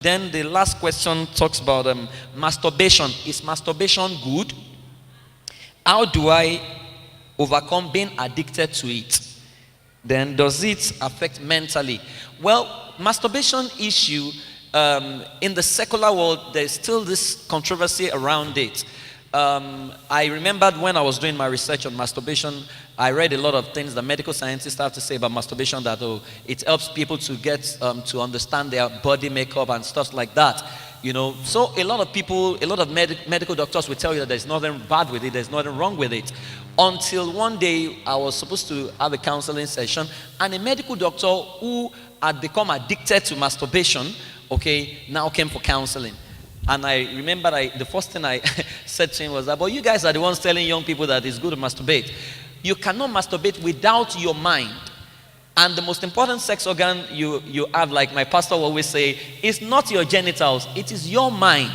Then the last question talks about masturbation. Is masturbation good? How do I overcome being addicted to it? Then does it affect mentally? Well, masturbation issue in the secular world, there's still this controversy around it. I remembered when I was doing my research on masturbation, I read a lot of things that medical scientists have to say about masturbation, that it helps people to get to understand their body makeup and stuff like that. So a lot of people, a lot of medical doctors will tell you that there's nothing bad with it, there's nothing wrong with it. Until one day I was supposed to have a counseling session, and a medical doctor who had become addicted to masturbation, now came for counseling. And I remember the first thing I said to him was that, but you guys are the ones telling young people that it's good to masturbate. You cannot masturbate without your mind. And the most important sex organ you have, like my pastor will always say, is not your genitals, it is your mind.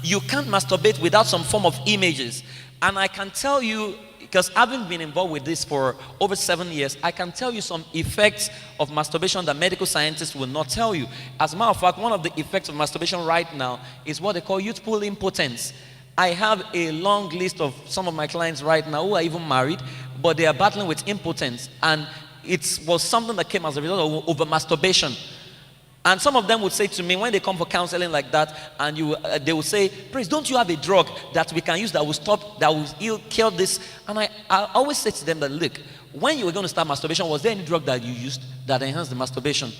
You can't masturbate without some form of images. And I can tell you, because having been involved with this for over 7 years, I can tell you some effects of masturbation that medical scientists will not tell you. As a matter of fact, one of the effects of masturbation right now is what they call youthful impotence. I have a long list of some of my clients right now who are even married, but they are battling with impotence. And it was something that came as a result of over masturbation. And some of them would say to me, when they come for counseling like that, and they will say, "Praise, don't you have a drug that we can use that will stop, that will kill this?" And I always say to them that, look, when you were going to start masturbation, was there any drug that you used that enhanced the masturbation?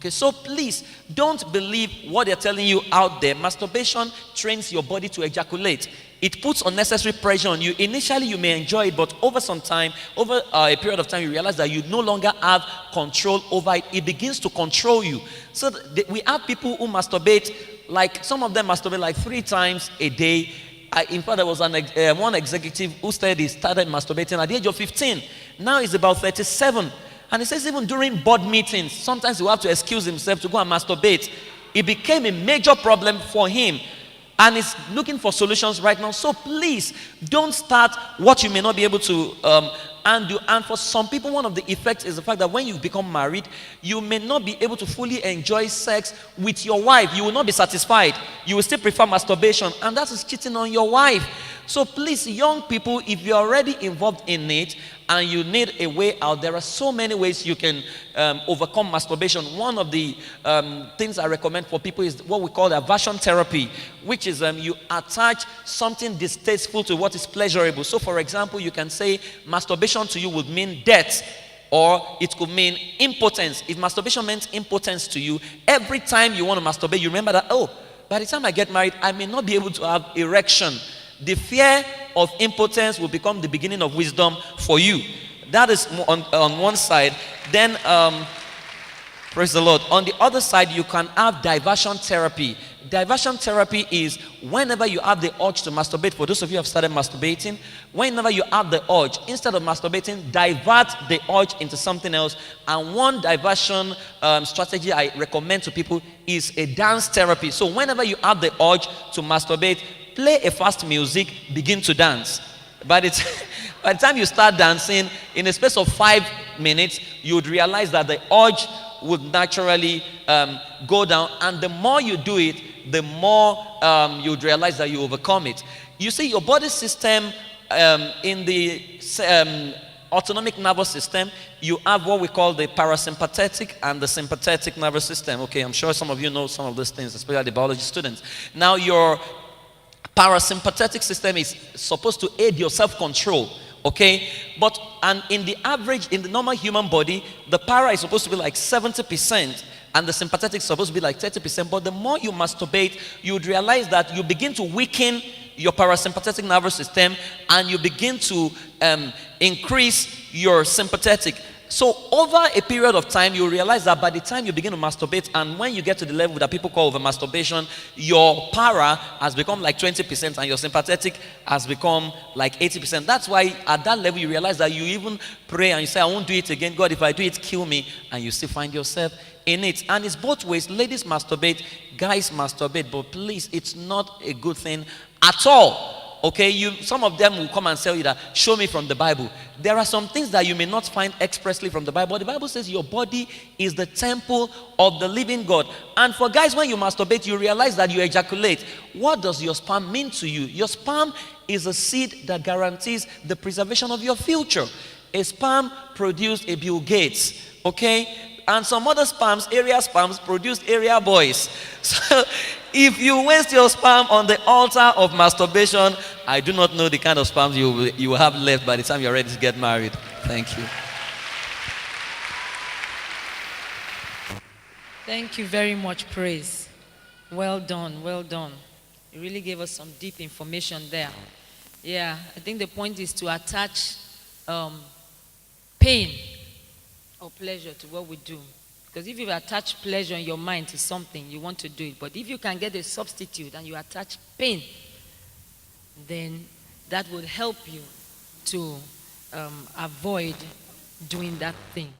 So please, don't believe what they're telling you out there. Masturbation trains your body to ejaculate. It puts unnecessary pressure on you. Initially, you may enjoy it, but over some time, over a period of time, you realize that you no longer have control over it. It begins to control you. So we have people who masturbate, like some of them masturbate like 3 times a day. In fact, there was one executive who said he started masturbating at the age of 15. Now he's about 37. And he says even during board meetings, sometimes he will have to excuse himself to go and masturbate. It became a major problem for him. And he's looking for solutions right now. So please, don't start what you may not be able to undo. And for some people, one of the effects is the fact that when you become married, you may not be able to fully enjoy sex with your wife. You will not be satisfied. You will still prefer masturbation. And that is cheating on your wife. So please, young people, if you're already involved in it and you need a way out, there are so many ways you can overcome masturbation. One of the things I recommend for people is what we call aversion therapy, which is you attach something distasteful to what is pleasurable. So for example, you can say masturbation to you would mean death, or it could mean impotence. If masturbation meant impotence to you, every time you want to masturbate, you remember that, by the time I get married, I may not be able to have erection. The fear of impotence will become the beginning of wisdom for you. That is on one side. Then, praise the Lord. On the other side, you can have diversion therapy. Diversion therapy is whenever you have the urge to masturbate. For those of you who have started masturbating, whenever you have the urge, instead of masturbating, divert the urge into something else. And one diversion strategy I recommend to people is a dance therapy. So whenever you have the urge to masturbate, play a fast music, begin to dance. By the time you start dancing, in a space of 5 minutes, you would realize that the urge would naturally go down. And the more you do it, the more you would realize that you overcome it. You see, your body system in the autonomic nervous system, you have what we call the parasympathetic and the sympathetic nervous system. I'm sure some of you know some of these things, especially the biology students. Now, your parasympathetic system is supposed to aid your self-control, but in the normal human body, the para is supposed to be like 70% and the sympathetic is supposed to be like 30%. But the more you masturbate, you would realize that you begin to weaken your parasympathetic nervous system and you begin to increase your sympathetic. So over a period of time, you realize that by the time you begin to masturbate, and when you get to the level that people call over masturbation, your para has become like 20% and your sympathetic has become like 80%. That's why at that level you realize that you even pray and you say, I won't do it again. God, if I do it, kill me. And you still find yourself in it. And it's both ways. Ladies masturbate, guys masturbate. But please, it's not a good thing at all. Okay, some of them will come and tell you that, show me from the Bible. There are some things that you may not find expressly from the Bible. The Bible says your body is the temple of the living God. And for guys, when you masturbate, you realize that you ejaculate. What does your sperm mean to you? Your sperm is a seed that guarantees the preservation of your future. A sperm produced a Bill Gates, okay? And some other sperms, area sperms, produced area boys. So if you waste your sperm on the altar of masturbation, I do not know the kind of sperms you will have left by the time you're ready to get married. Thank you. Thank you very much, Praise. Well done, well done. You really gave us some deep information there. Yeah, I think the point is to attach pain or pleasure to what we do. Because if you attach pleasure in your mind to something, you want to do it. But if you can get a substitute and you attach pain, then that will help you to avoid doing that thing.